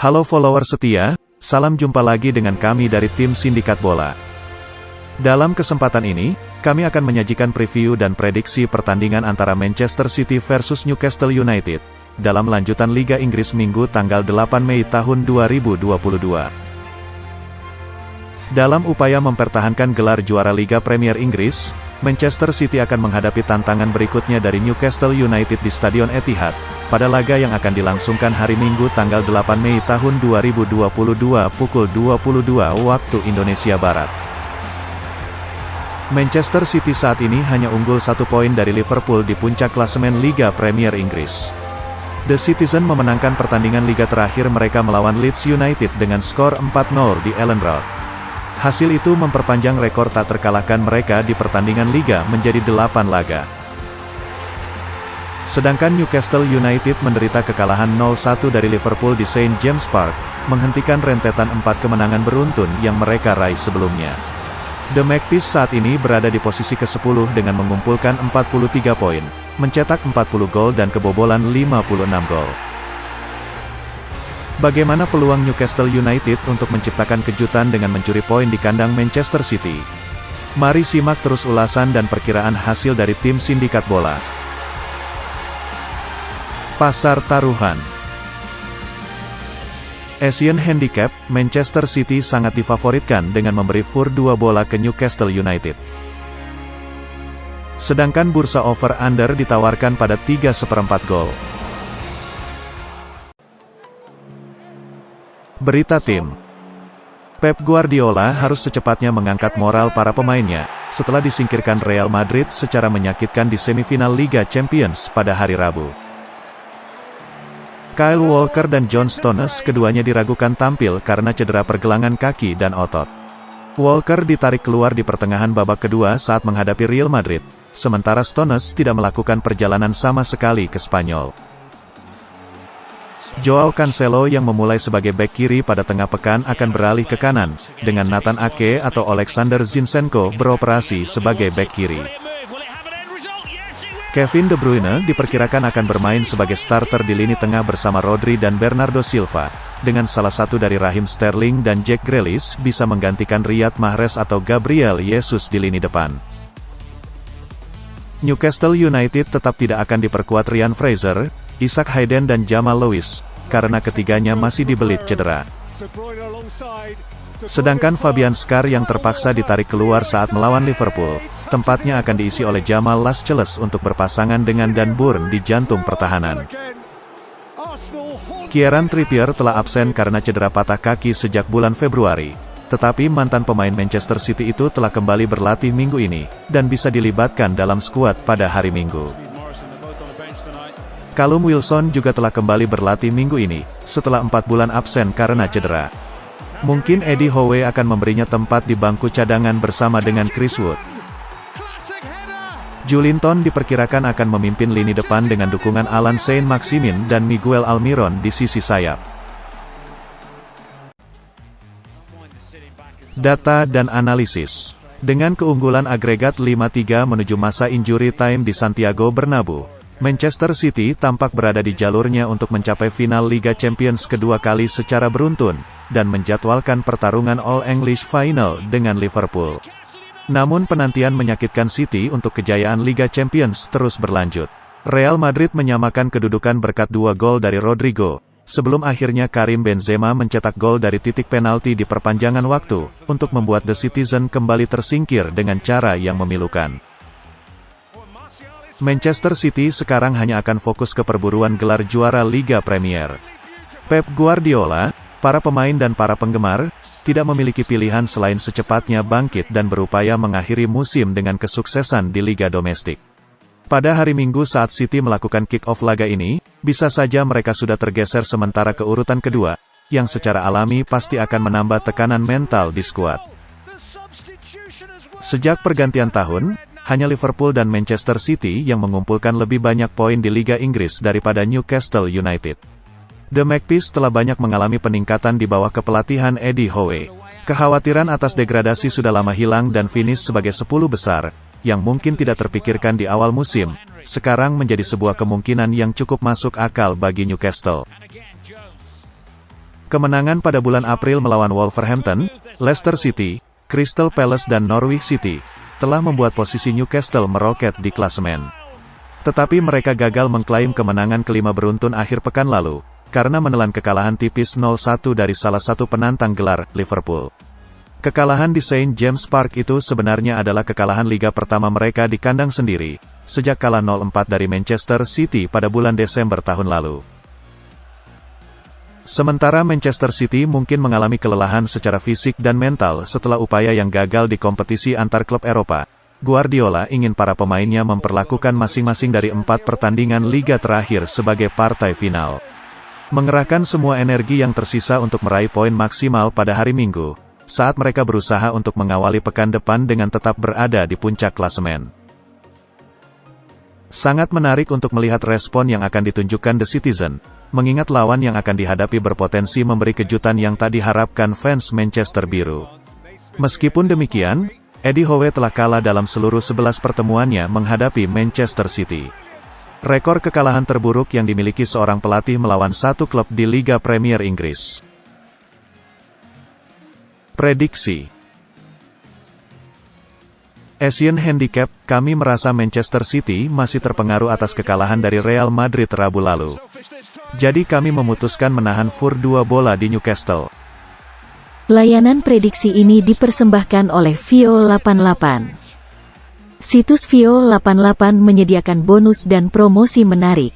Halo follower setia, salam jumpa lagi dengan kami dari tim Sindikat Bola. Dalam kesempatan ini, kami akan menyajikan preview dan prediksi pertandingan antara Manchester City versus Newcastle United, dalam lanjutan Liga Inggris Minggu tanggal 8 Mei tahun 2022. Dalam upaya mempertahankan gelar juara Liga Premier Inggris, Manchester City akan menghadapi tantangan berikutnya dari Newcastle United di Stadion Etihad, pada laga yang akan dilangsungkan hari Minggu tanggal 8 Mei tahun 2022 pukul 22 waktu Indonesia Barat. Manchester City saat ini hanya unggul 1 poin dari Liverpool di puncak klasemen Liga Premier Inggris. The Citizen memenangkan pertandingan liga terakhir mereka melawan Leeds United dengan skor 4-0 di Elland Road. Hasil itu memperpanjang rekor tak terkalahkan mereka di pertandingan liga menjadi 8 laga. Sedangkan Newcastle United menderita kekalahan 0-1 dari Liverpool di St. James Park, menghentikan rentetan 4 kemenangan beruntun yang mereka raih sebelumnya. The Magpies saat ini berada di posisi ke-10 dengan mengumpulkan 43 poin, mencetak 40 gol dan kebobolan 56 gol. Bagaimana peluang Newcastle United untuk menciptakan kejutan dengan mencuri poin di kandang Manchester City? Mari simak terus ulasan dan perkiraan hasil dari tim Sindikat Bola. Pasar taruhan. Asian Handicap, Manchester City sangat difavoritkan dengan memberi fur 2 bola ke Newcastle United. Sedangkan bursa over-under ditawarkan pada 3/4 gol. Berita tim. Pep Guardiola harus secepatnya mengangkat moral para pemainnya, setelah disingkirkan Real Madrid secara menyakitkan di semifinal Liga Champions pada hari Rabu. Kyle Walker dan John Stones keduanya diragukan tampil karena cedera pergelangan kaki dan otot. Walker ditarik keluar di pertengahan babak kedua saat menghadapi Real Madrid, sementara Stones tidak melakukan perjalanan sama sekali ke Spanyol. Joao Cancelo yang memulai sebagai bek kiri pada tengah pekan akan beralih ke kanan, dengan Nathan Ake atau Alexander Zinchenko beroperasi sebagai bek kiri. Kevin De Bruyne diperkirakan akan bermain sebagai starter di lini tengah bersama Rodri dan Bernardo Silva, dengan salah satu dari Raheem Sterling dan Jack Grealish bisa menggantikan Riyad Mahrez atau Gabriel Jesus di lini depan. Newcastle United tetap tidak akan diperkuat Ryan Fraser, Isaac Hayden dan Jamal Lewis, karena ketiganya masih dibelit cedera. Sedangkan Fabian Schär yang terpaksa ditarik keluar saat melawan Liverpool, tempatnya akan diisi oleh Jamal Lascelles untuk berpasangan dengan Dan Burn di jantung pertahanan. Kieran Trippier telah absen karena cedera patah kaki sejak bulan Februari, tetapi mantan pemain Manchester City itu telah kembali berlatih minggu ini, dan bisa dilibatkan dalam skuad pada hari Minggu. Callum Wilson juga telah kembali berlatih minggu ini, setelah 4 bulan absen karena cedera. Mungkin Eddie Howe akan memberinya tempat di bangku cadangan bersama dengan Chris Wood. Joelinton diperkirakan akan memimpin lini depan dengan dukungan Alan Saint-Maximin dan Miguel Almiron di sisi sayap. Data dan analisis. Dengan keunggulan agregat 5-3 menuju masa injury time di Santiago Bernabeu, Manchester City tampak berada di jalurnya untuk mencapai final Liga Champions kedua kali secara beruntun, dan menjadwalkan pertarungan All English Final dengan Liverpool. Namun penantian menyakitkan City untuk kejayaan Liga Champions terus berlanjut. Real Madrid menyamakan kedudukan berkat 2 gol dari Rodrigo, sebelum akhirnya Karim Benzema mencetak gol dari titik penalti di perpanjangan waktu, untuk membuat The Citizen kembali tersingkir dengan cara yang memilukan. Manchester City sekarang hanya akan fokus ke perburuan gelar juara Liga Premier. Pep Guardiola, para pemain dan para penggemar, tidak memiliki pilihan selain secepatnya bangkit dan berupaya mengakhiri musim dengan kesuksesan di Liga Domestik. Pada hari Minggu saat City melakukan kick-off laga ini, bisa saja mereka sudah tergeser sementara ke urutan kedua, yang secara alami pasti akan menambah tekanan mental di skuad. Sejak pergantian tahun, hanya Liverpool dan Manchester City yang mengumpulkan lebih banyak poin di Liga Inggris daripada Newcastle United. The Magpies telah banyak mengalami peningkatan di bawah kepelatihan Eddie Howe. Kekhawatiran atas degradasi sudah lama hilang dan finish sebagai 10 besar, yang mungkin tidak terpikirkan di awal musim, sekarang menjadi sebuah kemungkinan yang cukup masuk akal bagi Newcastle. Kemenangan pada bulan April melawan Wolverhampton, Leicester City, Crystal Palace dan Norwich City, telah membuat posisi Newcastle meroket di klasemen. Tetapi mereka gagal mengklaim kemenangan kelima beruntun akhir pekan lalu, karena menelan kekalahan tipis 0-1 dari salah satu penantang gelar, Liverpool. Kekalahan di St. James Park itu sebenarnya adalah kekalahan liga pertama mereka di kandang sendiri, sejak kalah 0-4 dari Manchester City pada bulan Desember tahun lalu. Sementara Manchester City mungkin mengalami kelelahan secara fisik dan mental setelah upaya yang gagal di kompetisi antar klub Eropa. Guardiola ingin para pemainnya memperlakukan masing-masing dari 4 pertandingan liga terakhir sebagai partai final. Mengerahkan semua energi yang tersisa untuk meraih poin maksimal pada hari Minggu, saat mereka berusaha untuk mengawali pekan depan dengan tetap berada di puncak klasemen. Sangat menarik untuk melihat respon yang akan ditunjukkan The Citizen, mengingat lawan yang akan dihadapi berpotensi memberi kejutan yang tak diharapkan fans Manchester Biru. Meskipun demikian, Eddie Howe telah kalah dalam seluruh 11 pertemuannya menghadapi Manchester City. Rekor kekalahan terburuk yang dimiliki seorang pelatih melawan satu klub di Liga Premier Inggris. Prediksi Asian Handicap, kami merasa Manchester City masih terpengaruh atas kekalahan dari Real Madrid Rabu lalu. Jadi kami memutuskan menahan Fur 2 bola di Newcastle. Layanan prediksi ini dipersembahkan oleh Vio88. Situs Vio88 menyediakan bonus dan promosi menarik.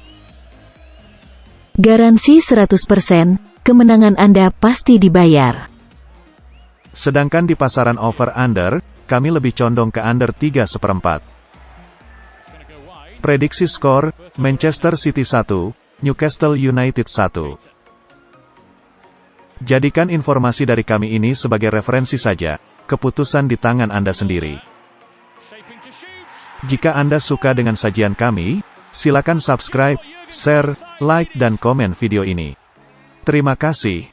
Garansi 100%, kemenangan Anda pasti dibayar. Sedangkan di pasaran over-under, kami lebih condong ke under 3/4. Prediksi skor, Manchester City 1, Newcastle United 1. Jadikan informasi dari kami ini sebagai referensi saja, keputusan di tangan Anda sendiri. Jika Anda suka dengan sajian kami, silakan subscribe, share, like dan komen video ini. Terima kasih.